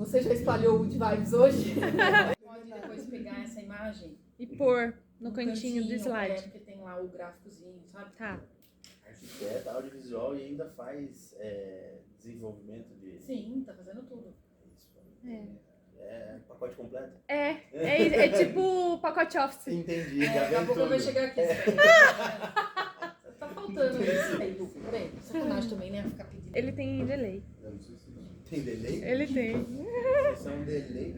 Você já espalhou o de vibes hoje? Pode depois pegar essa imagem e pôr no cantinho do slide. Porque tem lá o gráficozinho, sabe? Tá. Arquiteta, audiovisual e ainda faz desenvolvimento de... Sim, tá fazendo tudo. É pacote completo? É tipo o pacote Office. Entendi, já Daqui a vem pouco tudo. vai chegar aqui. Tá faltando isso aí, Du. Bem, sacanagem também, né? Ficar pedindo. Ele tem delay. Eu não sei se tem delay? Ele tem. Isso é um delay.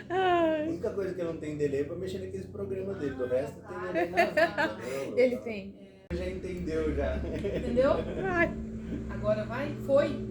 Ai. A única coisa que eu não tenho delay é pra mexer naqueles programas dele. Do resto tem delay na vida. Ele tem. Já entendeu, já. Entendeu? Ai. Agora vai? Foi?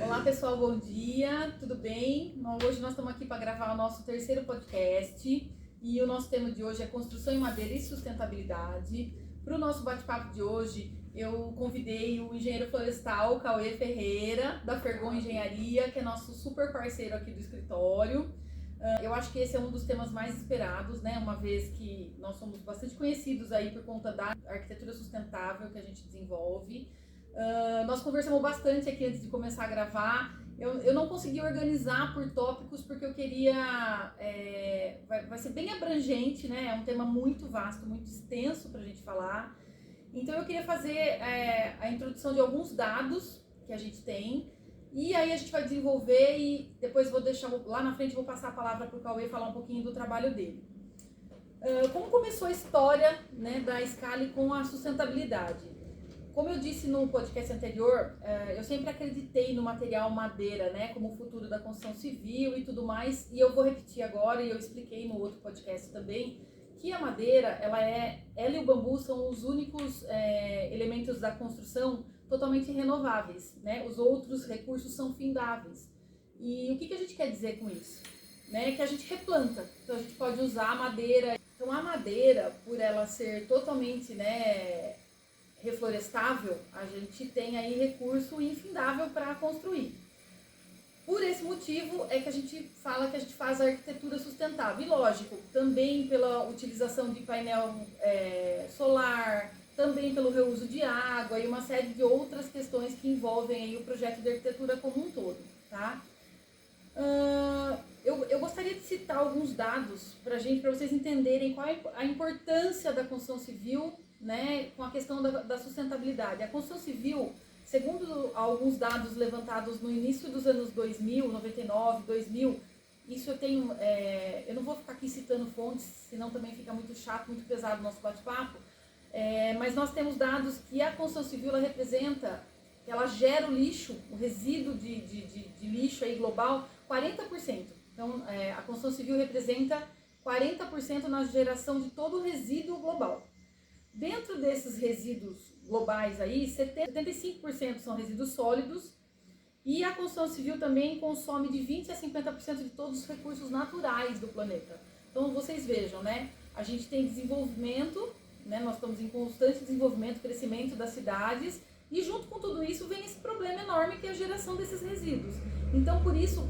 Olá pessoal, bom dia, tudo bem? Hoje nós estamos aqui para gravar o nosso terceiro podcast e o nosso tema de hoje é construção em madeira e sustentabilidade. Para o nosso bate-papo de hoje, eu convidei o engenheiro florestal Cauê Ferreira, da Fergon Engenharia, que é nosso super parceiro aqui do escritório. Eu acho que esse é um dos temas mais esperados, né? Uma vez que nós somos bastante conhecidos aí por conta da arquitetura sustentável que a gente desenvolve. Nós conversamos bastante aqui antes de começar a gravar. Eu não consegui organizar por tópicos porque eu queria... vai ser bem abrangente, né? É um tema muito vasto, muito extenso para a gente falar. Então eu queria fazer a introdução de alguns dados que a gente tem. E aí a gente vai desenvolver e depois vou deixar lá na frente, vou passar a palavra para o Cauê falar um pouquinho do trabalho dele. Como começou a história, né, da Scali com a sustentabilidade? Como eu disse no podcast anterior, eu sempre acreditei no material madeira, né, como o futuro da construção civil e tudo mais, e eu vou repetir agora, e eu expliquei no outro podcast também, que a madeira, ela e o bambu são os únicos elementos da construção totalmente renováveis, né? Os outros recursos são findáveis. E o que a gente quer dizer com isso? Né? Que a gente replanta, então a gente pode usar a madeira. Então a madeira, por ela ser totalmente, né, reflorestável, a gente tem aí recurso infindável para construir. Por esse motivo é que a gente fala que a gente faz a arquitetura sustentável. E lógico, também pela utilização de painel solar, também pelo reuso de água e uma série de outras questões que envolvem aí o projeto de arquitetura como um todo, tá? Eu gostaria de citar alguns dados para vocês entenderem qual é a importância da construção civil, né, com a questão da sustentabilidade. A construção civil, segundo alguns dados levantados no início dos anos 2000, 99, 2000, isso eu não vou ficar aqui citando fontes, senão também fica muito chato, muito pesado o nosso bate-papo, mas nós temos dados que a construção civil ela gera o lixo, o resíduo de lixo aí global, 40%. Então, a construção civil representa 40% na geração de todo o resíduo global. Dentro desses resíduos globais aí, 75% são resíduos sólidos e a construção civil também consome de 20% a 50% de todos os recursos naturais do planeta. Então, vocês vejam, né? A gente tem desenvolvimento, né? Nós estamos em constante desenvolvimento, crescimento das cidades e junto com tudo isso vem esse problema enorme que é a geração desses resíduos. Então, por isso,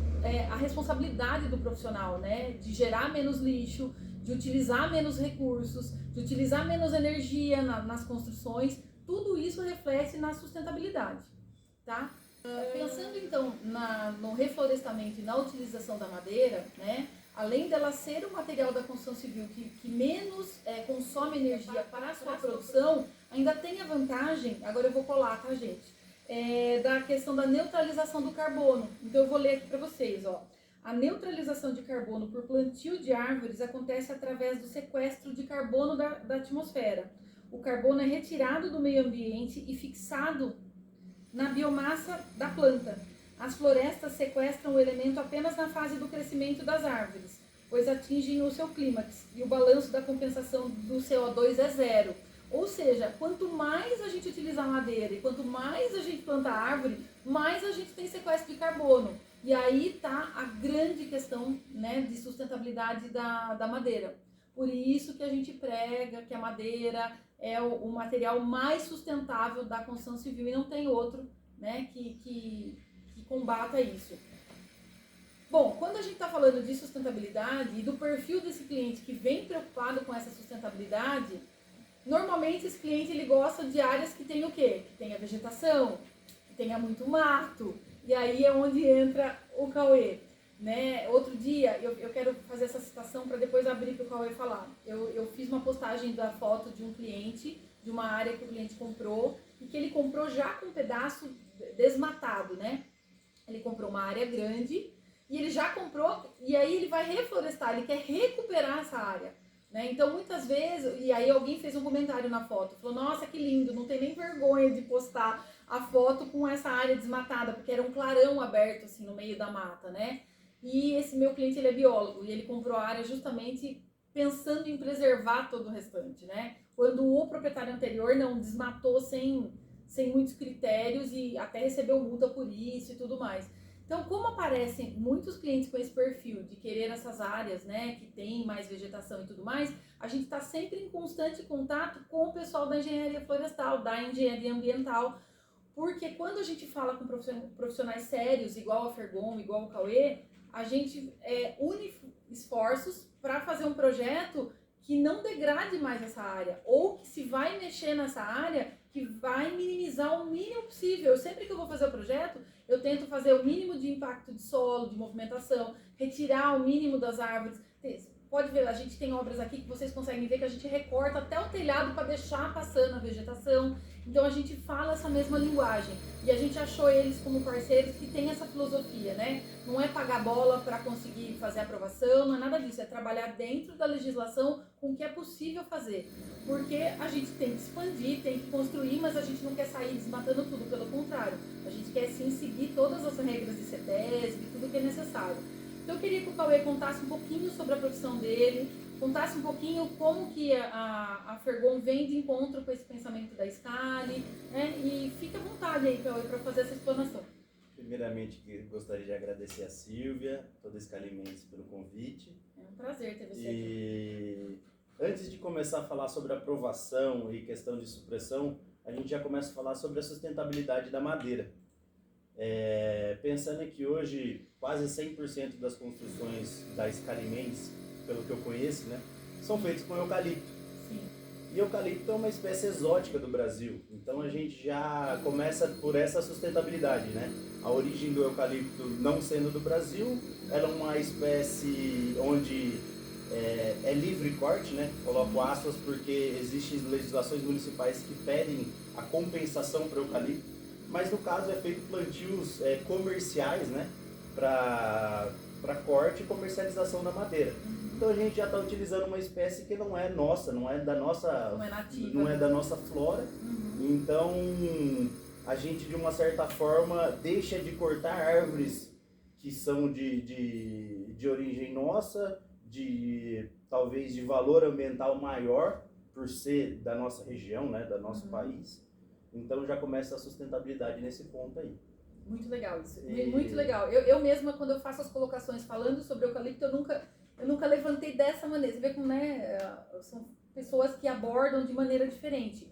a responsabilidade do profissional, né? De gerar menos lixo, de utilizar menos recursos, de utilizar menos energia nas construções, tudo isso reflete na sustentabilidade, tá? Pensando então no reflorestamento e na utilização da madeira, né? Além dela ser o material da construção civil que menos consome energia para a sua produção, ainda tem a vantagem, agora eu vou colar, tá, gente? Da questão da neutralização do carbono. Então eu vou ler aqui para vocês, ó. A neutralização de carbono por plantio de árvores acontece através do sequestro de carbono da atmosfera. O carbono é retirado do meio ambiente e fixado na biomassa da planta. As florestas sequestram o elemento apenas na fase do crescimento das árvores, pois atingem o seu clímax e o balanço da compensação do CO2 é zero. Ou seja, quanto mais a gente utilizar madeira e quanto mais a gente planta árvore, mais a gente tem sequestro de carbono. E aí está a grande questão, né, de sustentabilidade da madeira. Por isso que a gente prega que a madeira é o material mais sustentável da construção civil e não tem outro, né, que combata isso. Bom, quando a gente está falando de sustentabilidade e do perfil desse cliente que vem preocupado com essa sustentabilidade, Normalmente esse cliente ele gosta de áreas que tem o quê? Que tenha vegetação, que tenha muito mato. E aí é onde entra o Cauê. Né? Outro dia, eu quero fazer essa citação para depois abrir para o Cauê falar. Eu fiz uma postagem da foto de um cliente, de uma área que o cliente comprou, e que ele comprou já com um pedaço desmatado, né? Ele comprou uma área grande e ele já comprou, e aí ele vai reflorestar, ele quer recuperar essa área. Né? Então, muitas vezes, e aí alguém fez um comentário na foto, falou, nossa, que lindo, não tem nem vergonha de postar a foto com essa área desmatada, porque era um clarão aberto, assim, no meio da mata, né? E esse meu cliente, ele é biólogo, e ele comprou a área justamente pensando em preservar todo o restante, né? Quando o proprietário anterior não desmatou sem muitos critérios e até recebeu multa por isso e tudo mais. Então, como aparecem muitos clientes com esse perfil de querer essas áreas, né, que tem mais vegetação e tudo mais, a gente está sempre em constante contato com o pessoal da engenharia florestal, da engenharia ambiental, porque quando a gente fala com profissionais sérios, igual a Fergon, igual o Cauê, a gente une esforços para fazer um projeto que não degrade mais essa área, ou que se vai mexer nessa área, que vai minimizar o mínimo possível. Sempre que eu vou fazer o projeto, eu tento fazer o mínimo de impacto de solo, de movimentação, retirar o mínimo das árvores. Pode ver, a gente tem obras aqui que vocês conseguem ver que a gente recorta até o telhado para deixar passando a vegetação. Então a gente fala essa mesma linguagem. E a gente achou eles como parceiros que tem essa filosofia, né? Não é pagar bola para conseguir fazer aprovação, não é nada disso. É trabalhar dentro da legislação com o que é possível fazer. Porque a gente tem que expandir, tem que construir, mas a gente não quer sair desmatando tudo, pelo contrário. A gente quer sim seguir todas as regras de CETESB, tudo que é necessário. Então eu queria que o Cauê contasse um pouquinho sobre a profissão dele, contasse um pouquinho como que a Fergon vem de encontro com esse pensamento da Scali, né? E fica à vontade aí, Cauê, para fazer essa explanação. Primeiramente, gostaria de agradecer a Silvia, toda a Scalimense pelo convite. É um prazer ter você aqui. E antes de começar a falar sobre aprovação e questão de supressão, a gente já começa a falar sobre a sustentabilidade da madeira. Pensando que hoje quase 100% das construções da Scalimense, pelo que eu conheço, né, são feitas com eucalipto. Sim. E eucalipto é uma espécie exótica do Brasil, então a gente já começa por essa sustentabilidade, né? A origem do eucalipto não sendo do Brasil, ela é uma espécie onde é livre corte, né? Coloco aspas porque existem legislações municipais que pedem a compensação para o eucalipto, mas no caso é feito plantios comerciais, né? Para corte e comercialização da madeira. Então a gente já está utilizando uma espécie que não é nossa, não é da nossa, Não é nativa, não é né? da nossa flora. Então a gente de uma certa forma deixa de cortar árvores que são de origem nossa, talvez de valor ambiental maior por ser da nossa região, né, do nosso país. Então já começa a sustentabilidade nesse ponto aí. Muito legal isso, muito legal. Eu mesma, quando eu faço as colocações falando sobre eucalipto, eu nunca levantei dessa maneira. Você vê como, né, são pessoas que abordam de maneira diferente.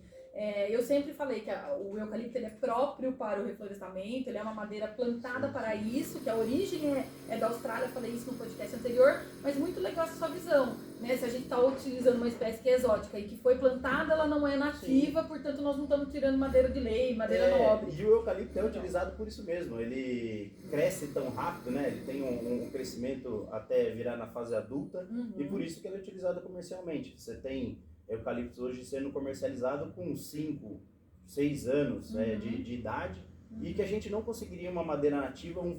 Eu sempre falei que o eucalipto ele é próprio para o reflorestamento, ele é uma madeira plantada para isso, que a origem é da Austrália, eu falei isso no podcast anterior, mas muito legal essa sua visão, né? Se a gente está utilizando uma espécie que é exótica e que foi plantada, ela não é nativa, portanto nós não estamos tirando madeira de lei, madeira nobre. E o eucalipto é utilizado por isso mesmo, ele cresce tão rápido, né? Ele tem um crescimento até virar na fase adulta, e por isso que ele é utilizado comercialmente. Você tem eucaliptos hoje sendo comercializado com 5, 6 anos de idade, e que a gente não conseguiria uma madeira nativa um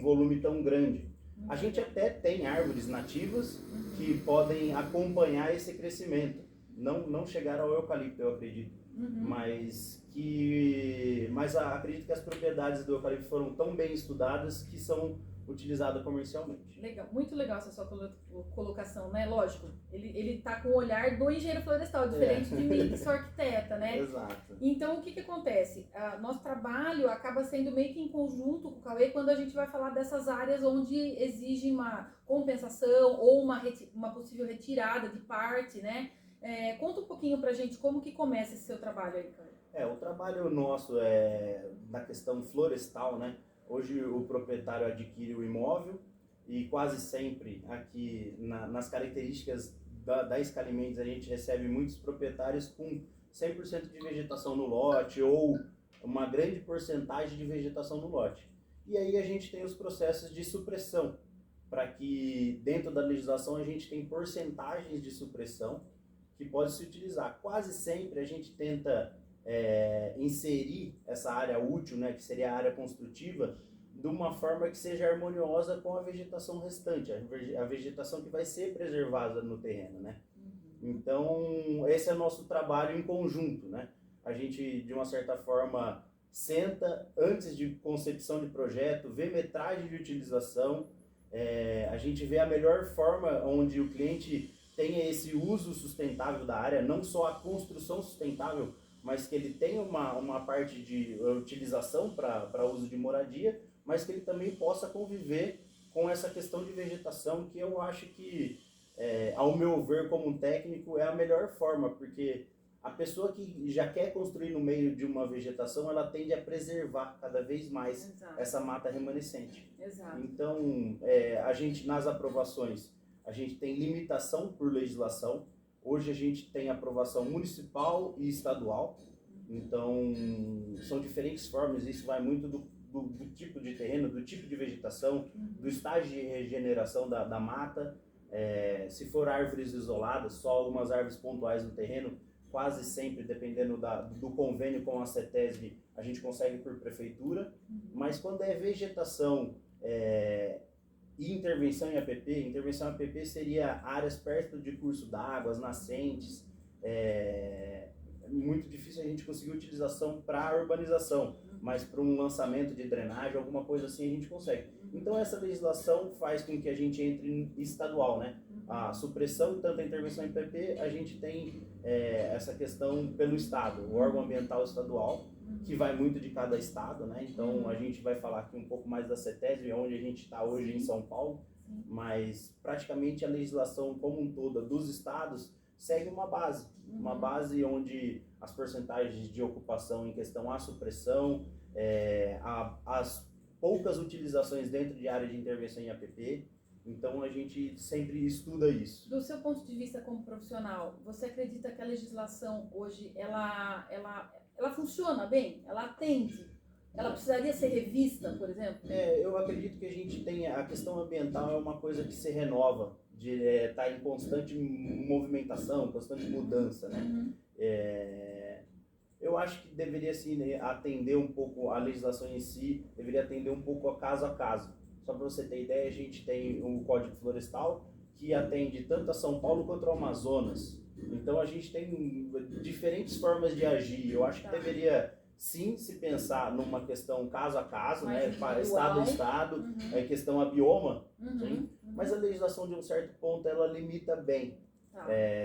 volume tão grande. A gente até tem árvores nativas que podem acompanhar esse crescimento, não chegar ao eucalipto, eu acredito, mas acredito que as propriedades do eucalipto foram tão bem estudadas que são utilizadas comercialmente. Legal, muito legal essa sua colocação, né? Lógico, ele tá com o olhar do engenheiro florestal, diferente de mim, que sou arquiteta, né? Exato. Então, o que acontece? Nosso trabalho acaba sendo meio que em conjunto com o Cauê quando a gente vai falar dessas áreas onde exige uma compensação ou uma possível retirada de parte, né? Conta um pouquinho pra gente como que começa esse seu trabalho aí, Cauê. O trabalho nosso na questão florestal, né? Hoje o proprietário adquire o imóvel e quase sempre aqui nas características da Scalimentos, a gente recebe muitos proprietários com 100% de vegetação no lote ou uma grande porcentagem de vegetação no lote. E aí a gente tem os processos de supressão, para que dentro da legislação a gente tem porcentagens de supressão que pode se utilizar. Quase sempre a gente tenta inserir essa área útil, né, que seria a área construtiva, de uma forma que seja harmoniosa com a vegetação restante, a vegetação que vai ser preservada no terreno, né? Então, esse é o nosso trabalho em conjunto, né? A gente, de uma certa forma, senta antes de concepção de projeto, vê metragem de utilização, a gente vê a melhor forma onde o cliente tenha esse uso sustentável da área, não só a construção sustentável, mas que ele tenha uma parte de utilização para uso de moradia, mas que ele também possa conviver com essa questão de vegetação, que eu acho que, ao meu ver como um técnico, é a melhor forma, porque a pessoa que já quer construir no meio de uma vegetação, ela tende a preservar cada vez mais essa mata remanescente. Exato. Então, a gente, nas aprovações, a gente tem limitação por legislação. Hoje a gente tem aprovação municipal e estadual, então são diferentes formas, isso vai muito do tipo de terreno, do tipo de vegetação, do estágio de regeneração da mata. Se for árvores isoladas, só algumas árvores pontuais no terreno, quase sempre, dependendo do convênio com a CETESB, a gente consegue por prefeitura, mas quando é vegetação e intervenção em APP seria áreas perto de curso d'água, nascentes, muito difícil a gente conseguir utilização para urbanização, mas para um lançamento de drenagem, alguma coisa assim a gente consegue. Então essa legislação faz com que a gente entre em estadual, né? A supressão, tanto a intervenção em PP, a gente tem essa questão pelo estado, o órgão ambiental estadual, que vai muito de cada estado, né? Então a gente vai falar aqui um pouco mais da CETESB, onde a gente está hoje em São Paulo, mas praticamente a legislação como um todo dos estados segue uma base onde as porcentagens de ocupação em questão à supressão, as poucas utilizações dentro de área de intervenção em APP. Então a gente sempre estuda isso. Do seu ponto de vista como profissional, você acredita que a legislação hoje ela funciona bem? Ela atende? Ela precisaria ser revista, por exemplo? Eu acredito que a gente tem a questão ambiental é uma coisa que se renova, de estar em constante movimentação, constante mudança, né? Eu acho que deveria sim atender um pouco a legislação em si, deveria atender um pouco a caso. Só para você ter ideia, a gente tem o Código Florestal, que atende tanto a São Paulo quanto ao Amazonas. Então a gente tem diferentes formas de agir. Eu acho que deveria sim se pensar numa questão caso a caso, né? Estado a estado, questão a bioma, mas a legislação de um certo ponto ela limita bem.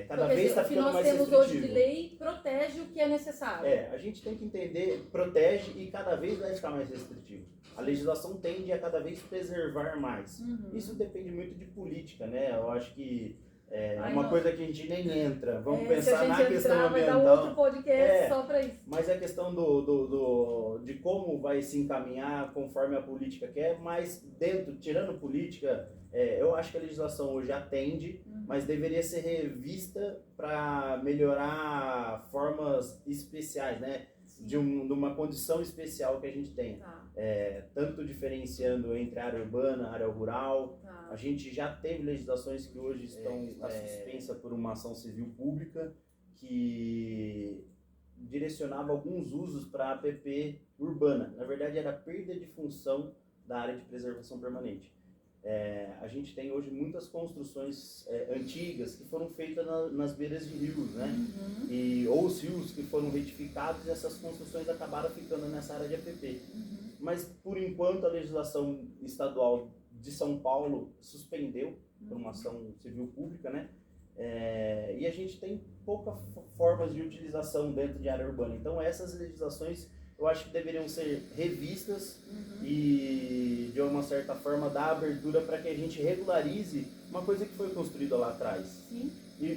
Cada vez está ficando mais restritivo. O que nós temos hoje de lei protege o que é necessário. A gente tem que entender, protege e cada vez vai ficar mais restritivo. A legislação tende a cada vez preservar mais. Isso depende muito de política, né? Eu acho que uma coisa que a gente nem entra. Vamos pensar na questão ambiental. Vai dar outro podcast só para isso. Mas a questão de como vai se encaminhar conforme a política quer, mas tirando política, eu acho que a legislação hoje atende, mas deveria ser revista para melhorar formas especiais, né? De uma condição especial que a gente tem. Tanto diferenciando entre área urbana, área rural. A gente já teve legislações que hoje estão suspensa por uma ação civil pública que direcionava alguns usos para a APP urbana. Na verdade, era perda de função da área de preservação permanente. A gente tem hoje muitas construções antigas que foram feitas nas beiras de rios, né? Ou os rios que foram retificados e essas construções acabaram ficando nessa área de APP. Mas, por enquanto, a legislação estadual de São Paulo suspendeu por uma ação civil pública, né? E a gente tem poucas formas de utilização dentro de área urbana. Então, essas legislações eu acho que deveriam ser revistas e, de uma certa forma, dar abertura para que a gente regularize uma coisa que foi construída lá atrás. Sim.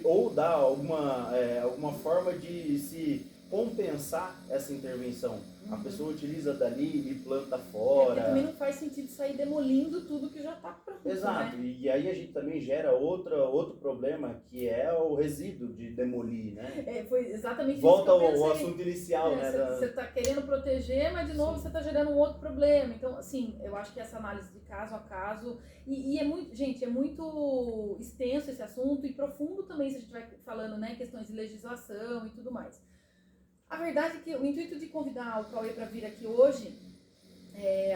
Ou dar alguma forma de se compensar essa intervenção. A Uhum. pessoa utiliza dali e planta Porque fora. também não faz sentido sair demolindo tudo que já está pronto, Exato, né? e aí a gente também gera outro problema, que é o resíduo de demolir, né? Foi exatamente Volta isso que eu ao pensei. assunto inicial, né? Você está querendo proteger, mas de novo você está gerando um outro problema. Então, assim, eu acho que essa análise de caso a caso, e é muito, gente, é muito extenso esse assunto e profundo também, se a gente vai falando, né, questões de legislação e tudo mais. A verdade é que o intuito de convidar o Cauê para vir aqui hoje,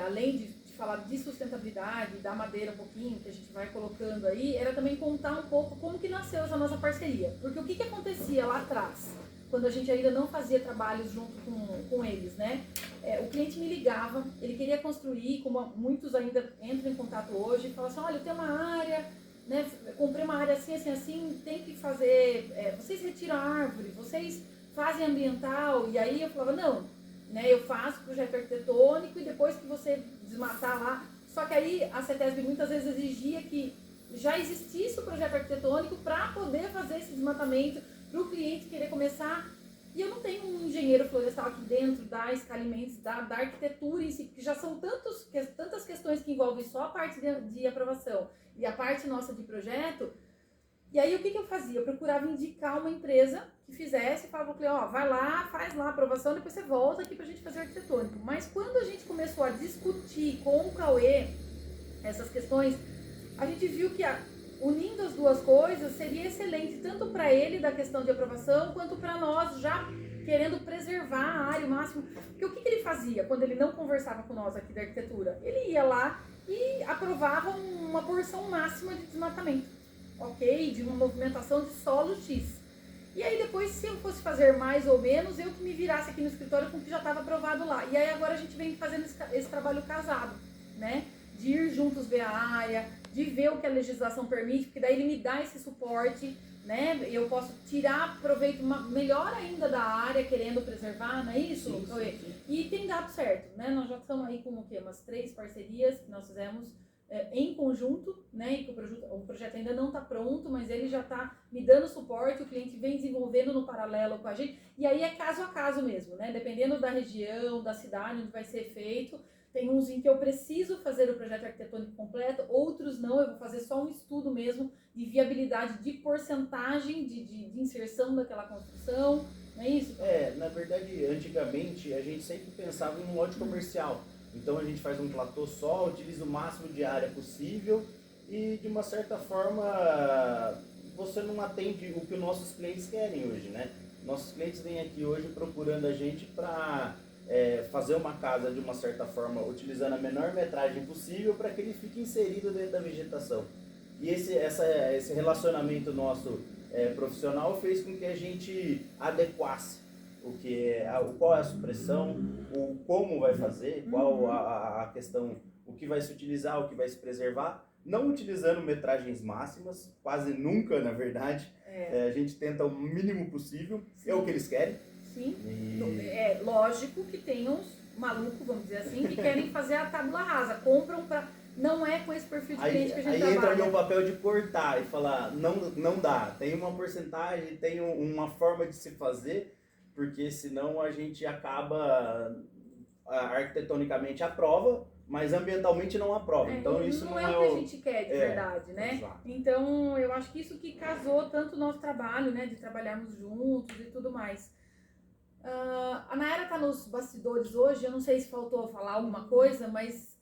além de falar de sustentabilidade, da madeira um pouquinho, que a gente vai colocando aí, era também contar um pouco como que nasceu essa nossa parceria. Porque o que acontecia lá atrás, quando a gente ainda não fazia trabalhos junto com eles, né? O cliente me ligava, ele queria construir, como muitos ainda entram em contato hoje, e falam assim, olha, eu tenho uma área, né? Comprei uma área assim, assim, assim, tem que fazer, vocês retiram a árvore, vocês fazem ambiental, e aí eu falava, não, né, eu faço projeto arquitetônico e depois que você desmatar lá, só que aí a CETESB muitas vezes exigia que já existisse o projeto arquitetônico para poder fazer esse desmatamento, para o cliente querer começar. E eu não tenho um engenheiro florestal aqui dentro da Escalimentos, da arquitetura em si, porque já são tantas questões que envolvem só a parte de aprovação e a parte nossa de projeto. E aí o que eu fazia? Eu procurava indicar uma empresa que fizesse, falava pro cliente, ó, vai lá, faz lá a aprovação, depois você volta aqui pra gente fazer o arquitetônico. Mas quando a gente começou a discutir com o Cauê essas questões, a gente viu que unindo as duas coisas seria excelente, tanto para ele da questão de aprovação, quanto para nós já querendo preservar a área o máximo. Porque o que ele fazia quando ele não conversava com nós aqui da arquitetura? Ele ia lá e aprovava uma porção máxima de desmatamento, ok? De uma movimentação de solo X. E aí depois, se eu fosse fazer mais ou menos, eu que me virasse aqui no escritório com o que já estava aprovado lá. E aí agora a gente vem fazendo esse trabalho casado, né? De ir juntos ver a área, de ver o que a legislação permite, porque daí ele me dá esse suporte, né? Eu posso tirar proveito melhor ainda da área, querendo preservar, não é isso? Sim. E tem dado certo, né? Nós já estamos aí com o quê? Umas 3 parcerias que nós fizemos em conjunto, né? E que o projeto ainda não está pronto, mas ele já está me dando suporte, o cliente vem desenvolvendo no paralelo com a gente, e aí é caso a caso mesmo, né? Dependendo da região, da cidade onde vai ser feito. Tem uns em que eu preciso fazer o projeto arquitetônico completo, outros não, eu vou fazer só um estudo mesmo de viabilidade de porcentagem de inserção daquela construção, não é isso? Na verdade, antigamente a gente sempre pensava em um lote comercial. Então a gente faz um platô só, utiliza o máximo de área possível e de uma certa forma você não atende o que os nossos clientes querem hoje, né? Nossos clientes vêm aqui hoje procurando a gente para fazer uma casa de uma certa forma, utilizando a menor metragem possível para que ele fique inserido dentro da vegetação. E esse relacionamento nosso profissional fez com que a gente adequasse qual é a supressão, o como vai fazer, qual a questão, o que vai se utilizar, o que vai se preservar, não utilizando metragens máximas, quase nunca, na verdade. A gente tenta o mínimo possível, Sim. é o que eles querem. Sim, E... é lógico que tem uns malucos, vamos dizer assim, que querem fazer a tábula rasa, compram para... Não é com esse perfil de cliente que a gente aí trabalha. entra o meu papel de cortar e falar, não dá, tem uma porcentagem, tem uma forma de se fazer, porque senão a gente acaba arquitetonicamente aprova, mas ambientalmente não aprova. Então isso não é o que a gente quer de verdade, né? Exato. Então eu acho que isso que casou tanto o nosso trabalho, né, de trabalharmos juntos e tudo mais. A Nayara tá nos bastidores hoje, eu não sei se faltou falar alguma coisa, mas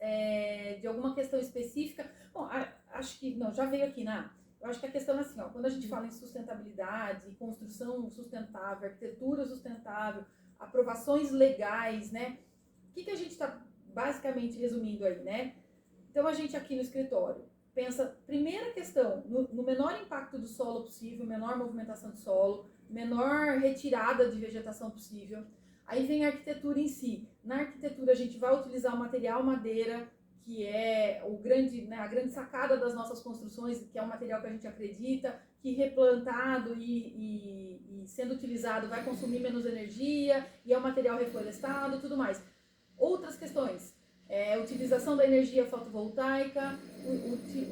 de alguma questão específica. Bom, acho que, não, já veio aqui, né? Eu acho que a questão é assim, ó, quando a gente fala em sustentabilidade, construção sustentável, arquitetura sustentável, aprovações legais, né? O que a gente está basicamente resumindo aí, né? Então a gente aqui no escritório pensa, primeira questão, no menor impacto do solo possível, menor movimentação de solo, menor retirada de vegetação possível. Aí vem a arquitetura em si. Na arquitetura a gente vai utilizar o material madeira, que é a grande sacada das nossas construções, que é um material que a gente acredita, que replantado e sendo utilizado vai consumir menos energia, e é um material reflorestado, tudo mais. Outras questões, utilização da energia fotovoltaica,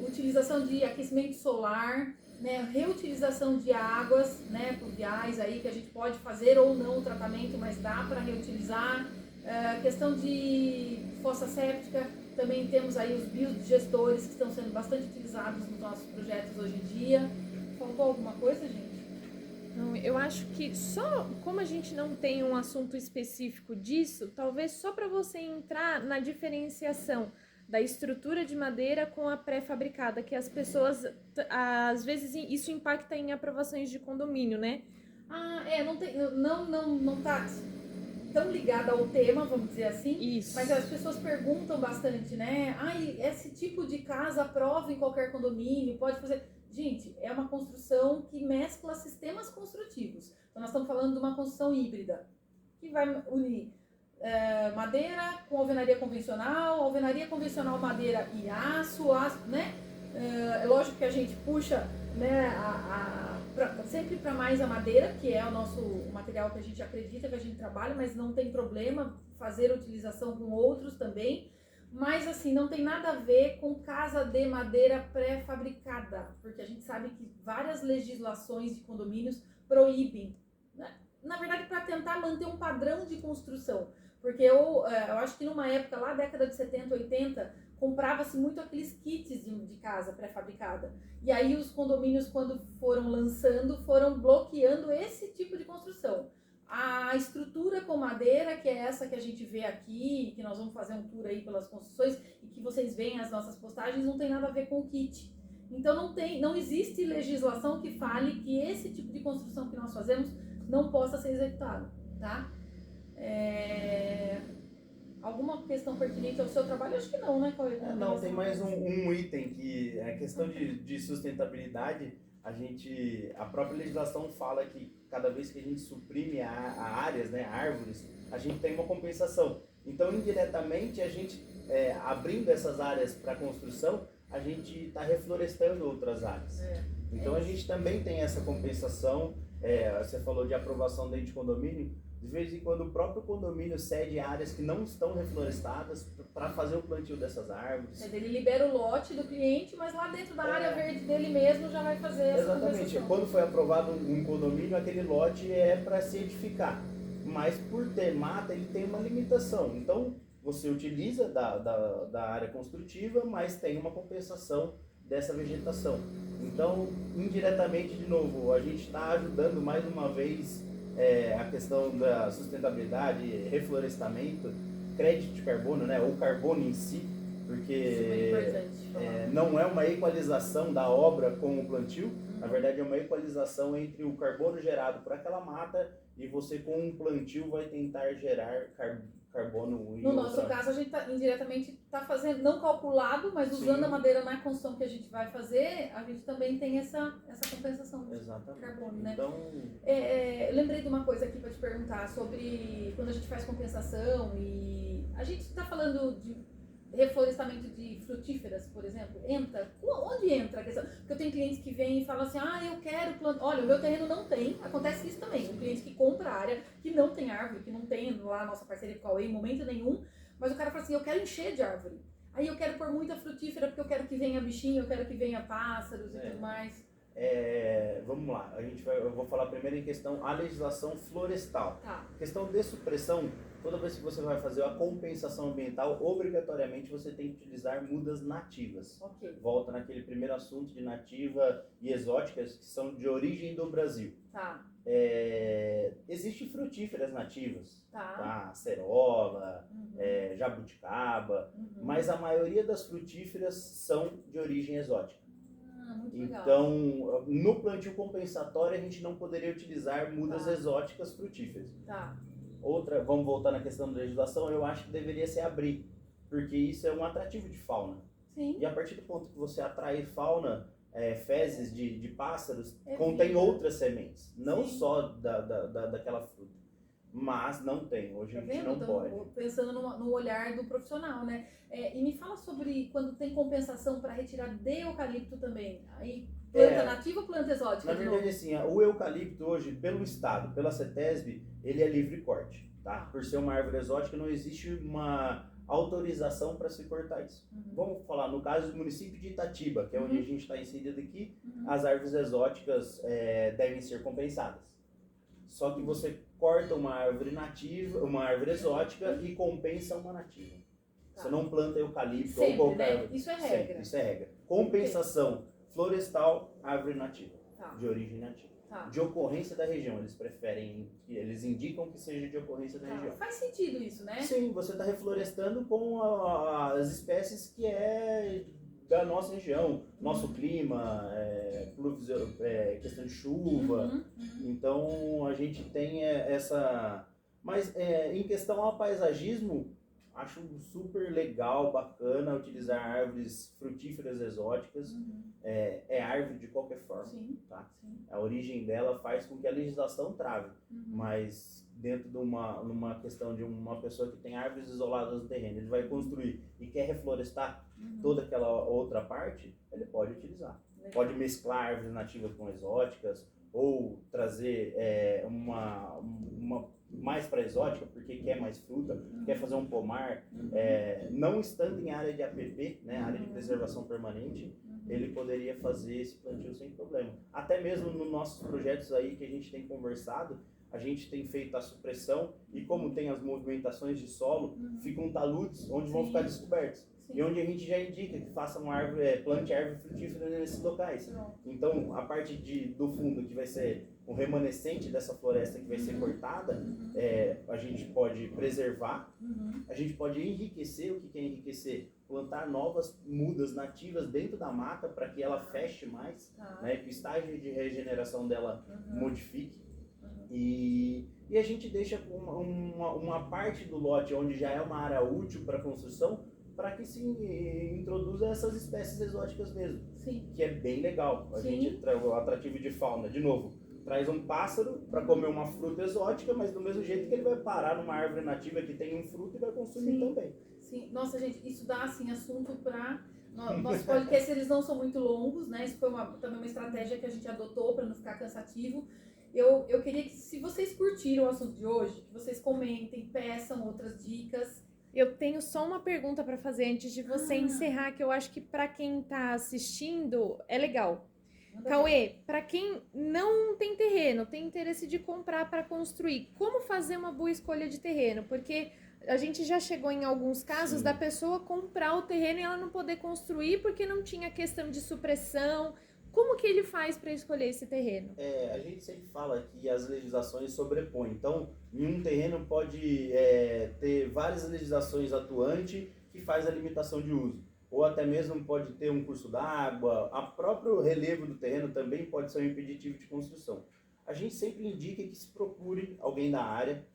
utilização de aquecimento solar, né, reutilização de águas, né, pluviais aí, que a gente pode fazer ou não o tratamento, mas dá para reutilizar. Questão de fossa séptica, também temos aí os biodigestores que estão sendo bastante utilizados nos nossos projetos hoje em dia. Faltou alguma coisa, gente? Não, eu acho que só como a gente não tem um assunto específico disso, talvez só para você entrar na diferenciação da estrutura de madeira com a pré-fabricada, que as pessoas, às vezes, isso impacta em aprovações de condomínio, né? Não tá tão ligada ao tema, vamos dizer assim. Isso. Mas as pessoas perguntam bastante, né? Esse tipo de casa aprova em qualquer condomínio, pode fazer... Gente, é uma construção que mescla sistemas construtivos. Então, nós estamos falando de uma construção híbrida, que vai unir madeira com alvenaria convencional, madeira e aço, né? É lógico que a gente puxa, né, sempre para mais a madeira, que é o nosso material que a gente acredita, que a gente trabalha, mas não tem problema fazer utilização com outros também. Mas assim, não tem nada a ver com casa de madeira pré-fabricada, porque a gente sabe que várias legislações de condomínios proíbem, né? Na verdade, para tentar manter um padrão de construção. Porque eu acho que numa época, lá década de 70, 80, comprava-se muito aqueles kits de casa pré-fabricada. E aí os condomínios, quando foram lançando, foram bloqueando esse tipo de construção. A estrutura com madeira, que é essa que a gente vê aqui, que nós vamos fazer um tour aí pelas construções, e que vocês veem as nossas postagens, não tem nada a ver com o kit. Então não existe legislação que fale que esse tipo de construção que nós fazemos não possa ser executado, tá? Alguma questão pertinente ao seu trabalho? Acho que não, né, Cauê? Não, tem mais um item que é a questão de sustentabilidade. A própria legislação fala que cada vez que a gente suprime áreas, né, árvores, a gente tem uma compensação. Então, indiretamente, a gente, abrindo essas áreas para construção, a gente está reflorestando outras áreas. Então, a gente também tem essa compensação. Você falou de aprovação dentro de condomínio. De vez em quando, o próprio condomínio cede áreas que não estão reflorestadas para fazer o plantio dessas árvores. Ele libera o lote do cliente, mas lá dentro da área verde dele mesmo já vai fazer essa Exatamente. Quando foi aprovado um condomínio, aquele lote é para se edificar. Mas por ter mata, ele tem uma limitação. Então, você utiliza da área construtiva, mas tem uma compensação dessa vegetação. Então, indiretamente, de novo, a gente está ajudando mais uma vez a questão da sustentabilidade, reflorestamento, crédito de carbono, né, ou carbono em si, porque não é uma equalização da obra com o plantio, na verdade é uma equalização entre o carbono gerado por aquela mata e você com um plantio vai tentar gerar carbono. No nosso caso, a gente indiretamente está fazendo, não calculado, mas usando a madeira na construção que a gente vai fazer, a gente também tem essa compensação de carbono, né? Então... eu lembrei de uma coisa aqui para te perguntar sobre quando a gente faz compensação e a gente está falando de reflorestamento de frutíferas, por exemplo, onde entra a questão? Porque eu tenho clientes que vêm e falam assim, eu quero plantar, olha, o meu terreno não tem, acontece isso também, um cliente que compra a área, que não tem árvore, que não tem lá a nossa parceria com o Cauê em momento nenhum, mas o cara fala assim, eu quero encher de árvore, aí eu quero pôr muita frutífera porque eu quero que venha bichinho, eu quero que venha pássaros e tudo mais. Vamos lá, eu vou falar primeiro em questão a legislação florestal. Tá. Questão de supressão, toda vez que você vai fazer a compensação ambiental, obrigatoriamente você tem que utilizar mudas nativas. Okay. Volta naquele primeiro assunto de nativa e exóticas, que são de origem do Brasil. Tá. Existem frutíferas nativas, tá? Acerola, jabuticaba, mas a maioria das frutíferas são de origem exótica. Então, no plantio compensatório, a gente não poderia utilizar mudas exóticas frutíferas. Tá. Outra, vamos voltar na questão da legislação, eu acho que deveria se abrir, porque isso é um atrativo de fauna. Sim. E a partir do ponto que você atrai fauna, fezes de pássaros, contém outras sementes, não só daquela fruta. Mas não tem, hoje a gente não pode. Pensando no olhar do profissional, né? E me fala sobre quando tem compensação para retirar de eucalipto também. Aí, planta nativa ou planta exótica? Na verdade, assim, o eucalipto hoje, pelo Estado, pela CETESB, ele é livre corte, tá? Por ser uma árvore exótica, não existe autorização para se cortar isso. Vamos falar no caso do município de Itatiba, que é onde a gente está inserido aqui, as árvores exóticas devem ser compensadas. Só que você corta uma árvore nativa, uma árvore exótica e compensa uma nativa. Você não planta eucalipto Sempre, ou qualquer né? Isso é regra. Sempre, isso é regra. Compensação florestal, árvore nativa, de origem nativa. De ocorrência da região, eles indicam que seja de ocorrência da região. Faz sentido isso, né? Sim, você está reflorestando com as espécies que é da nossa região, nosso clima, questão de chuva. Então a gente tem essa. Mas em questão ao paisagismo, acho super legal, bacana utilizar árvores frutíferas exóticas. É árvore de qualquer forma. Sim, tá? sim. A origem dela faz com que a legislação trave. Mas dentro de numa questão de uma pessoa que tem árvores isoladas no terreno, ele vai construir e quer reflorestar toda aquela outra parte, ele pode utilizar. Legal. Pode mesclar árvores nativas com exóticas ou trazer uma mais para exótica, porque quer mais fruta, quer fazer um pomar, não estando em área de APP, né, área de preservação permanente, ele poderia fazer esse plantio sem problema. Até mesmo nos nossos projetos aí que a gente tem conversado, a gente tem feito a supressão e como tem as movimentações de solo, ficam taludes onde vão ficar descobertos. E onde a gente já indica que faça uma árvore, plante árvore frutífera nesses locais. Então, a parte do fundo, que vai ser o remanescente dessa floresta que vai ser cortada, a gente pode preservar, a gente pode enriquecer. O que é enriquecer? Plantar novas mudas nativas dentro da mata para que ela feche mais, né, que o estágio de regeneração dela modifique. E a gente deixa uma parte do lote onde já é uma área útil para construção, para que se introduza essas espécies exóticas mesmo. Sim. Que é bem legal. A gente o atrativo de fauna, de novo, traz um pássaro para comer uma fruta exótica, mas do mesmo jeito que ele vai parar numa árvore nativa que tem um fruto e vai consumir também. Sim. Nossa, gente, isso dá assim assunto para nossos podcasts, eles não são muito longos, né? Isso foi também uma estratégia que a gente adotou para não ficar cansativo. Eu queria que, se vocês curtiram o assunto de hoje, que vocês comentem, peçam outras dicas. Eu tenho só uma pergunta para fazer antes de você encerrar, que eu acho que para quem tá assistindo é legal. Cauê, para quem não tem terreno, tem interesse de comprar para construir, como fazer uma boa escolha de terreno? Porque a gente já chegou em alguns casos da pessoa comprar o terreno e ela não poder construir porque não tinha questão de supressão. Como que ele faz para escolher esse terreno? A gente sempre fala que as legislações sobrepõem. Então, em um terreno pode ter várias legislações atuantes que faz a limitação de uso. Ou até mesmo pode ter um curso d'água. A próprio relevo do terreno também pode ser um impeditivo de construção. A gente sempre indica que se procure alguém da área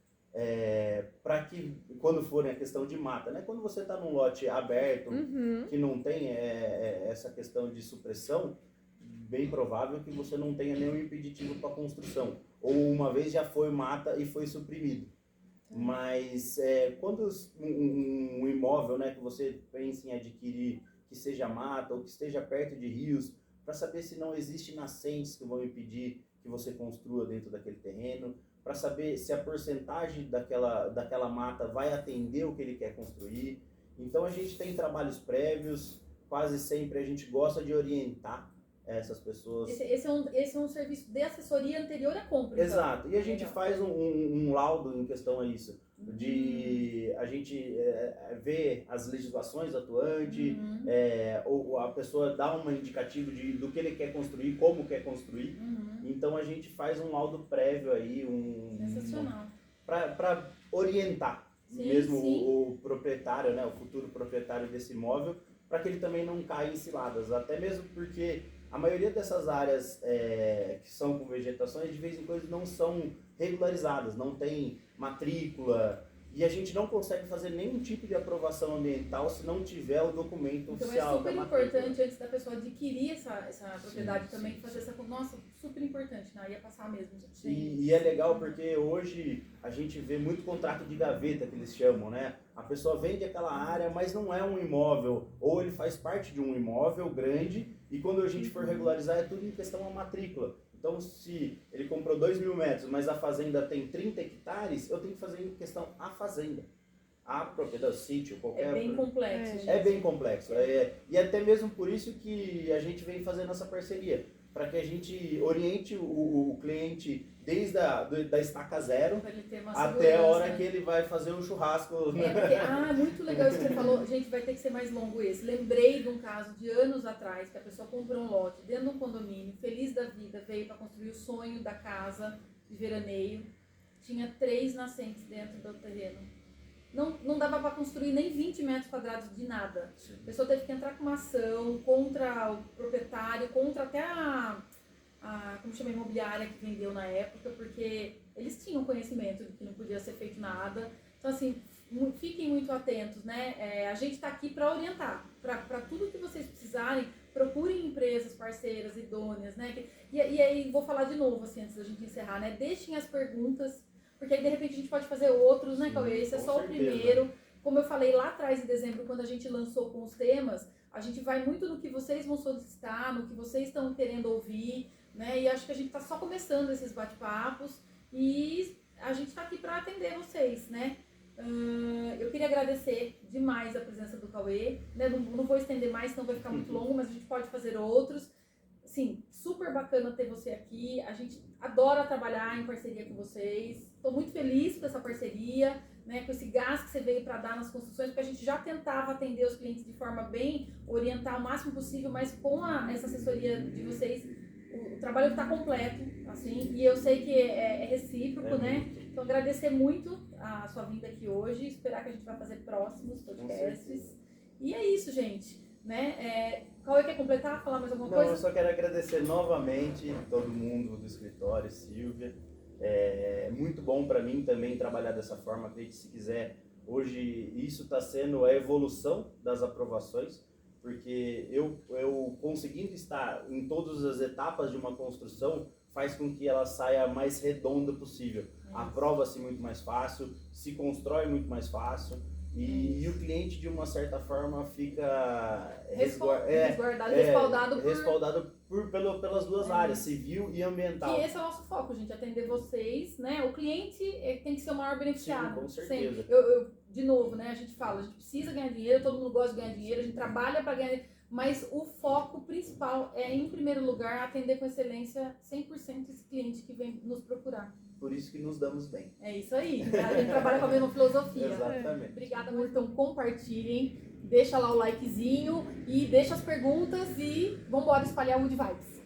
para que, quando for a questão de mata, né? Quando você está num lote aberto, que não tem essa questão de supressão, bem provável que você não tenha nenhum impeditivo para construção. Ou uma vez já foi mata e foi suprimido. Mas quando um imóvel, né, que você pensa em adquirir, que seja mata ou que esteja perto de rios, para saber se não existe nascentes que vão impedir que você construa dentro daquele terreno, para saber se a porcentagem daquela mata vai atender o que ele quer construir. Então a gente tem trabalhos prévios, quase sempre a gente gosta de orientar essas pessoas. Esse é um serviço de assessoria anterior à compra. Exato. Então. E a gente faz um laudo em questão a isso. De a gente ver as legislações atuantes, ou a pessoa dá um indicativo do que ele quer construir, como quer construir. Então a gente faz um laudo prévio aí, sensacional. Para orientar o proprietário, né, o futuro proprietário desse imóvel, para que ele também não caia em ciladas. Até mesmo porque a maioria dessas áreas que são com vegetações, de vez em quando não são regularizadas, não tem matrícula, e a gente não consegue fazer nenhum tipo de aprovação ambiental se não tiver o documento oficial da matrícula. Então é super importante, antes da pessoa adquirir essa propriedade também, fazer essa... Nossa, super importante, né? Ia passar mesmo. E é legal porque hoje a gente vê muito contrato de gaveta, que eles chamam, né? A pessoa vende aquela área, mas não é um imóvel, ou ele faz parte de um imóvel grande, e quando a gente for regularizar é tudo em questão a matrícula. Então, se ele comprou 2.000 metros, mas a fazenda tem 30 hectares, eu tenho que fazer em questão a fazenda. a propriedade, o sítio, qualquer... É bem complexo, gente. É bem complexo. E até mesmo por isso que a gente vem fazendo essa parceria, para que a gente oriente o cliente desde da estaca zero Pra ele ter uma até a hora segurança. que ele vai fazer o churrasco. Muito legal isso que você falou. Gente, vai ter que ser mais longo esse. Lembrei de um caso de anos atrás, que a pessoa comprou um lote dentro de um condomínio, feliz da vida, veio para construir o sonho da casa de veraneio. Tinha 3 nascentes dentro do terreno. Não dava para construir nem 20 metros quadrados de nada. A pessoa teve que entrar com uma ação contra o proprietário, contra até a como chama, imobiliária que vendeu na época, porque eles tinham conhecimento de que não podia ser feito nada. Então, assim, fiquem muito atentos, né? A gente está aqui para orientar, para tudo que vocês precisarem, procurem empresas parceiras, idôneas, né? E aí, vou falar de novo, assim, antes da gente encerrar, né? Deixem as perguntas, porque aí, de repente, a gente pode fazer outros, né, Cauê? Esse é só o primeiro. Como eu falei lá atrás, em dezembro, quando a gente lançou com os temas, a gente vai muito no que vocês vão solicitar, no que vocês estão querendo ouvir, né? E acho que a gente está só começando esses bate-papos e a gente está aqui para atender vocês, né? Eu queria agradecer demais a presença do Cauê, né? Não vou estender mais, senão vai ficar muito longo, mas a gente pode fazer outros. Assim, super bacana ter você aqui. A gente adora trabalhar em parceria com vocês. Estou muito feliz com essa parceria, né, com esse gás que você veio para dar nas construções, porque a gente já tentava atender os clientes de forma bem, orientar o máximo possível, mas com essa assessoria de vocês, o trabalho está completo, assim, e eu sei que é recíproco, né? Então, agradecer muito a sua vinda aqui hoje, esperar que a gente vai fazer próximos podcasts. E é isso, gente, né? Cauê, quer completar, falar mais alguma coisa? Não, eu só quero agradecer novamente todo mundo do escritório, Silvia. É muito bom para mim também trabalhar dessa forma. Acredite se quiser, hoje isso está sendo a evolução das aprovações, porque eu conseguindo estar em todas as etapas de uma construção faz com que ela saia mais redonda possível. Aprova-se muito mais fácil, se constrói muito mais fácil. E o cliente, de uma certa forma, fica resguardado, respaldado pelas duas áreas, civil e ambiental. E esse é o nosso foco, gente, atender vocês, né? O cliente tem que ser o maior beneficiado. Sim, com certeza. De novo, né? A gente fala, a gente precisa ganhar dinheiro, todo mundo gosta de ganhar dinheiro, a gente trabalha para ganhar dinheiro, mas o foco principal é, em primeiro lugar, atender com excelência 100% esse cliente que vem nos procurar. Por isso que nos damos bem. É isso aí, a gente trabalha com a mesma filosofia. Exatamente. Obrigada, amor. Então compartilhem, deixa lá o likezinho e deixa as perguntas e vambora espalhar o Good Vibes.